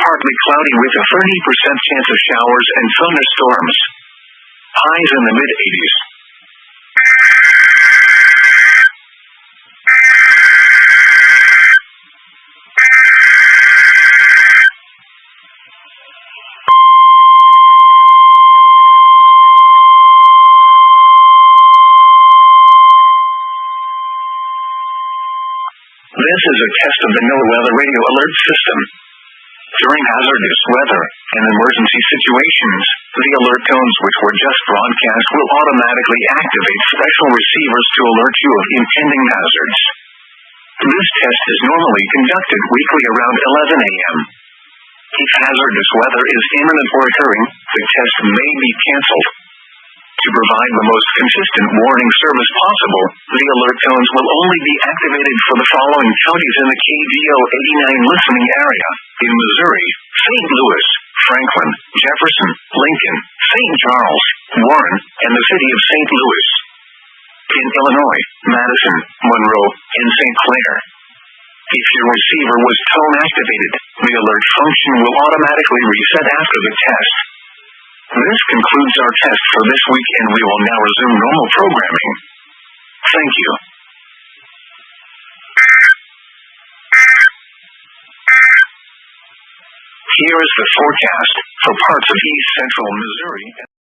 partly cloudy with a 30% chance of showers and thunderstorms. Highs in the mid-80s. This is a test of the NOAA Weather Radio Alert System. During hazardous weather and emergency situations, the alert tones which were just broadcast will automatically activate special receivers to alert you of impending hazards. This test is normally conducted weekly around 11 a.m. If hazardous weather is imminent or occurring, the test may be canceled. To provide the most consistent warning service possible, the alert tones will only be activated for the following counties in the KDO89 listening area: in Missouri, St. Louis, Franklin, Jefferson, Lincoln, St. Charles, Warren, and the city of St. Louis. In Illinois, Madison, Monroe, and St. Clair. If your receiver was tone activated, the alert function will automatically reset after the test. This concludes our test for this week, and we will now resume normal programming. Thank you. Here is the forecast for parts of east central Missouri.